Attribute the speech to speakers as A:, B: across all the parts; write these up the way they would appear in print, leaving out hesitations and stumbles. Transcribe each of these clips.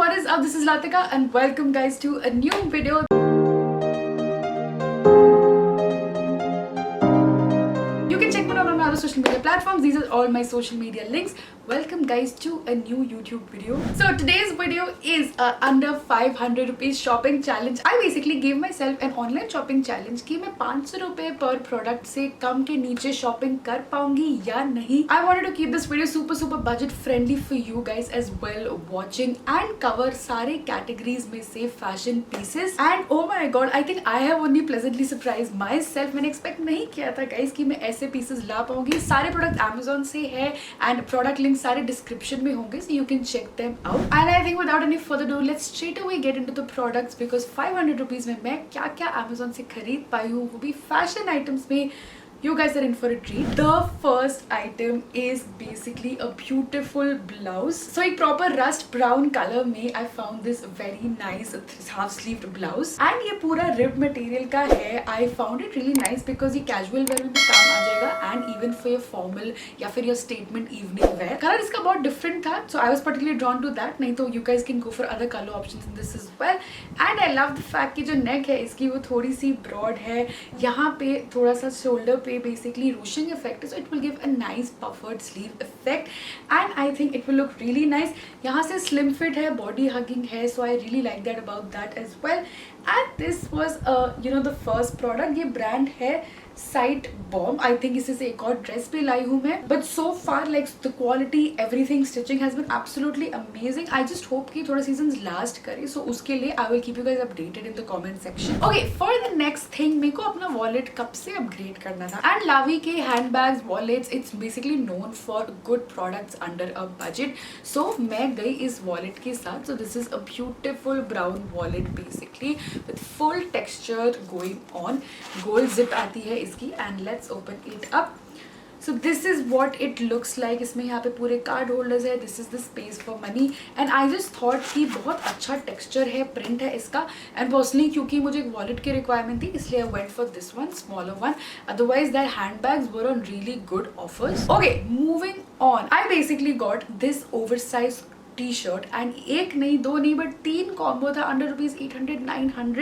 A: what is up? This is Latika and welcome guys to a new video. You can check me out on my other social media platforms. These are all my social media links. Welcome guys to a new YouTube video. So today's video is under 500 rupees shopping challenge. I basically gave myself an online shopping challenge कि मैं 500 रुपए पर product से कम के नीचे shopping कर पाऊंगी या नहीं. I wanted to keep this video super budget friendly for you guys as well watching and cover सारे categories में से fashion pieces and oh my god I think I have only pleasantly surprised myself. मैंने expect नहीं किया था guys कि मैं ऐसे pieces ला पाऊंगी. सारे प्रोडक्ट Amazon से है and product links सारे डिस्क्रिप्शन में होंगे so you can check them out. And I think without any further ado let's straight away get into the products because 500 rupees में मैं क्या क्या Amazon से खरीद पाई हूँ वो भी fashion items में. You guys are in for a treat. The first item is basically a beautiful blouse. So एक proper rust brown color में I found this very nice half sleeved blouse and ये पूरा ribbed material का है. I found it really nice because ये casual wear में भी काम आ जाएगा and even for your formal या फिर your statement evening wear. Color इसका बहुत different था so I was particularly drawn to that. नहीं तो you guys can go for other color options in this as well. And I love the fact कि जो neck है इसकी वो थोड़ी सी broad है. यहाँ पे थोड़ा सा shoulder पे basically ruching effect so it will give a nice puffered sleeve effect and I think it will look really nice. यहाँ से slim fit है, body hugging है so I really like that about that as well. And this was the first product. ये brand है Sight Bomb. I think इसी से एक और ड्रेस भी लाई हूँ मैं but so far like the quality everything stitching has been absolutely amazing. I just hope कि थोड़ा seasons last करे so उसके लिए I will keep you guys updated in the comment section. Okay, for the next thing मेरे को अपना wallet कब से upgrade करना था and Lavi के handbags wallets it's basically known for good products under a budget so मैं गई इस wallet के साथ. So this is a beautiful brown wallet basically with full texture going on. Gold zip आती है इसकी and let's open it up. So this is what it looks like. इसमें यहाँ पे पूरे कार्ड होल्डर्स है. This is the space for money and I just thought कि बहुत अच्छा texture है, print है इसका and personally क्योंकि मुझे एक wallet की requirement थी इसलिए I went for this one, smaller one. Otherwise their handbags were on really good offers. Okay, moving on. I basically got this oversized t-shirt and एक नहीं दो नहीं बट 3 कॉम्बो था under rupees 800-900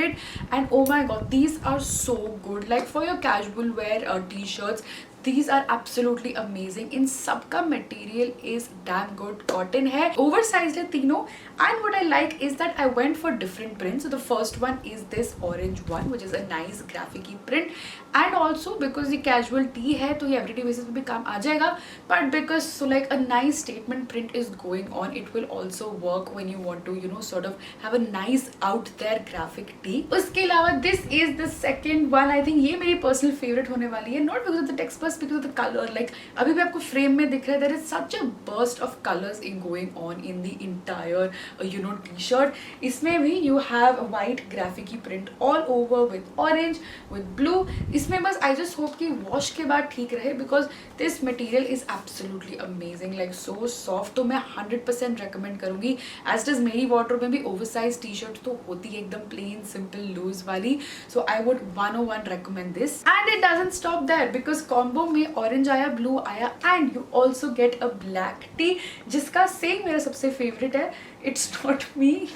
A: and oh my god these are so good like for your casual wear t-shirts. These are absolutely amazing. इन सब का material is damn good. Cotton है, oversized है तीनों. And what I like is that I went for different prints. So the first one is this orange one, which is a nice graphic-y print. And also because ये casual tee है, तो ये everyday basis पे भी काम आ जाएगा. But because so like a nice statement print is going on, it will also work when you want to sort of have a nice out there graphic tee. उसके अलावा this is the second one. I think ये मेरी personal favorite होने वाली है. Not because of the text because of the color. Like अभी भी आपको फ्रेम में दिख रहा है there is such a burst of colors in going on in the entire t-shirt. इसमें भी you have a white graphic print all over with orange with blue. इसमें बस I just hope कि wash के बाद ठीक रहे because this material is absolutely amazing like so soft. तो मैं 100% recommend करूँगी as does मेरी wardrobe में भी oversized t-shirt तो होती है एकदम plain simple loose वाली so I would 101 recommend this. And it doesn't stop there because combo में ऑरेंज आया, ब्लू आया and you also get a black T जिसका सेम मेरा सबसे फेवरेट है. It's not me,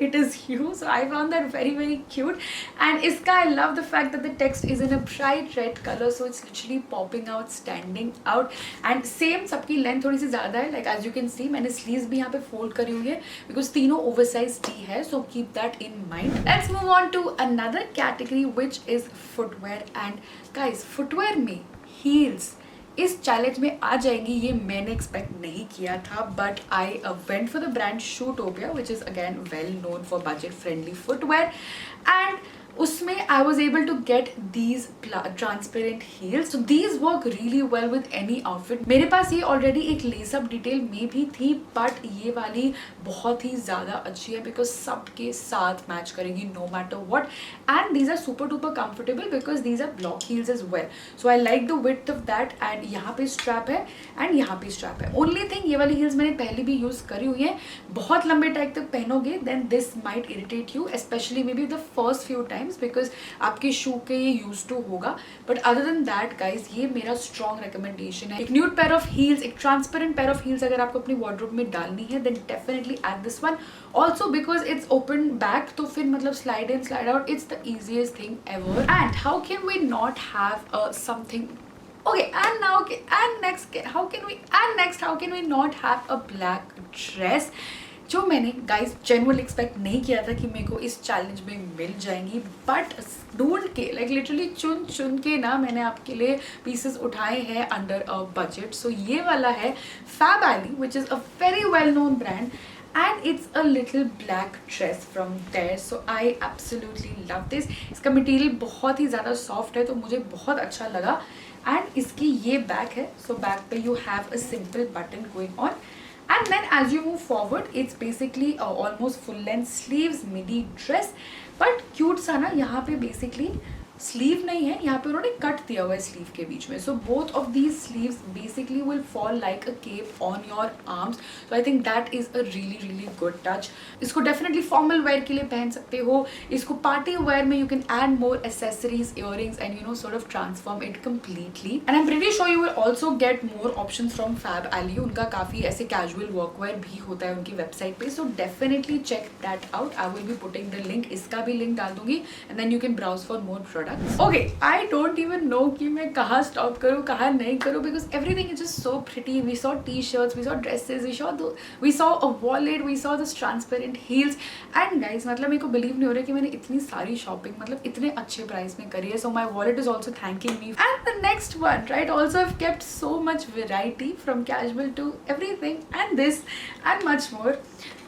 A: it is you, so I found that very cute. And इसका I love the fact that the text is in a bright red color so it's literally popping out, standing out. And same सबकी length थोड़ी सी ज़्यादा है like as you can see मैंने sleeves भी यहाँ पे fold करी हुई है because तीनों oversized टी है so keep that in mind. Let's move on to another category which is footwear. And guys footwear में heels इस चैलेंज में आ जाएंगी ये मैंने एक्सपेक्ट नहीं किया था but I went for the brand Shoetopia which is again well known for budget friendly footwear and उसमें I was able to get these transparent heels. So these work really well with any outfit. मेरे पास ये already एक lace up detail में भी थी but ये वाली बहुत ही ज़्यादा अच्छी है because सबके साथ मैच करेगी no matter what. And these are super duper comfortable because these are block heels as well. So I like the width of that and यहाँ पे strap है and यहाँ पे strap है. Only thing ये वाली heels मैंने पहले भी use करी हुई है. बहुत लंबे टाइम तक पहनोगे then this might irritate you especially maybe the first few times. Times because आपके शू के ये यूज टू होगा. But other than that guys ये मेरा स्ट्रॉन्ग रिकमेंडेशन है. एक न्यूड पेयर ऑफ हील्स, एक ट्रांसपेरेंट पेयर ऑफ हील्स अगर आपको अपनी वार्डरोब में डालनी है then definitely add this one. Also because it's open back तो फिर मतलब slide in slide out it's the easiest thing ever. And how can we not have something okay, and now and next how can we not have a black dress जो मैंने guys genuinely expect नहीं किया था कि मेरे को इस challenge में मिल जाएंगी. बट ढूंढ के लाइक लिटरली चुन के ना मैंने आपके लिए पीसेस उठाए हैं अंडर अ बजट. सो ये वाला है Fab Ali which is a very well known brand and it's a little black dress from there. So I absolutely love this. इसका मटेरियल बहुत ही ज़्यादा सॉफ्ट है तो मुझे बहुत अच्छा लगा. एंड इसकी ये बैक है. सो बैक पे you have a simple button going on. And then as you move forward, it's basically almost full length sleeves midi dress. But cute सा ना यहाँ पे basically स्लीव नहीं है, यहाँ पे उन्होंने कट दिया हुआ है स्लीव के बीच में. So both of these sleeves basically will fall like a cape on your arms. So I think that is a really good touch. इसको डेफिनेटली फॉर्मल वेयर के लिए पहन सकते हो. इसको पार्टी वेयर में you can add more accessories, earrings and you know sort of transform it completely. And I am pretty sure you will also get more option from Fab Ali. उनका काफी ऐसे कैजुअल वर्कवेयर भी होता है उनकी website पे. So definitely check that out. I will be putting the link. इसका भी लिंक डाल दूंगी and then you can browse for more product. Okay, I don't even know कि मैं कहाँ stop करूँ कहाँ नहीं करूँ because everything is just so pretty. We saw t-shirts, we saw dresses, we saw a wallet, we saw this transparent heels. And guys, मतलब मेरे को believe नहीं हो रहा कि मैंने इतनी सारी shopping मतलब इतने अच्छे price में करी है. So my wallet is also thanking me. And the next one, right? Also I've kept so much variety from casual to everything and this and much more.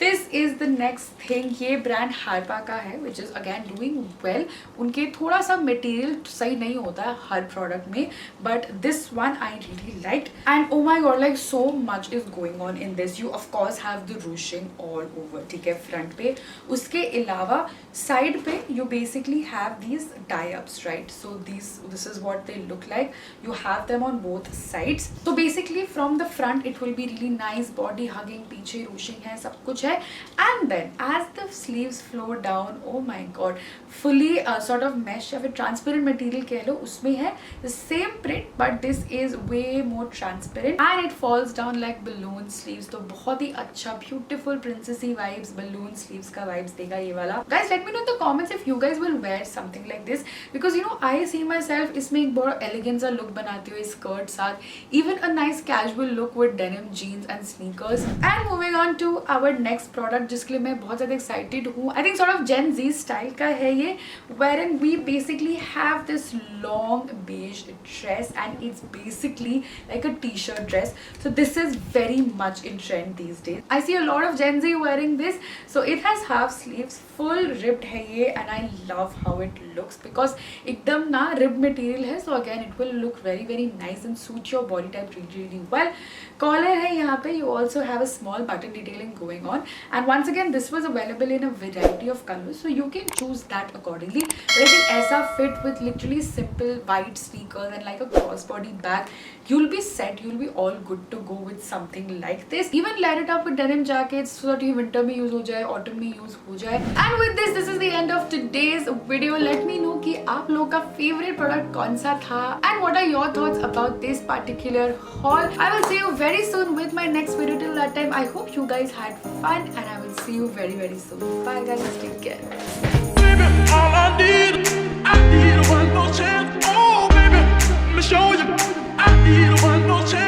A: This is the next thing. ये brand Harpa का है which is again doing well. उनके थोड़ा सा material सही नहीं होता है हर प्रोडक्ट में but this one I really liked. And oh my God like so much is going on in this. You of course have the ruching all over. ठीक है, फ्रंट पे. उसके अलावा साइड पे you basically have these tie ups, right. So this is what they look like. You have them on both sides. तो basically from the front it will be really nice. Body hugging, पीछे ruching है, सब कुछ है. And then as the sleeves flow down, oh my god, fully sort of mesh या फिर transparent material कह लो उसमें है same print but this is way more transparent and it falls down like balloon sleeves. तो बहुत ही अच्छा beautiful princessy vibes, balloon sleeves का वाइब्स देगा ये वाला. Guys let me know in the comments if you guys will wear something like this because you know I see myself इसमें एक बड़ा एलिगेंट सा लुक बनाती हूँ स्कर्ट साथ. Even a nice casual look with denim jeans and sneakers. And moving on to our next product जिसके लिए मैं बहुत ज्यादा एक्साइटेड हूँ. I think sort of gen Z style का है ये wherein we basically have this long beige dress and it's basically like a t-shirt dress. So this is very much in trend these days. I see a lot of Gen Z wearing this. So it has half sleeves, full ribbed है ये and I love how it looks because एकदम ना ribbed material है. So again it will look very nice and suit your body type really well. Collar है यहाँ पे. You also have a small button detailing going on and once again this was available in a variety of colors so you can choose that accordingly. But I think ऐसा fit with literally simple white sneakers and like a crossbody bag, you'll be set. You'll be all good to go with something like this. Even layer it up with denim jackets so that ये winter में use हो जाए, autumn में use हो जाए. And with this is the end of today's video. Let me know कि आप लोगों का favorite product कौन सा था and what are your thoughts about this particular haul. I will see you very soon with my next video. Till that time, I hope you guys had fun and I will see you very soon. Bye guys, take care.
B: All I need one more chance. Oh, baby, let me show you. I need one more chance.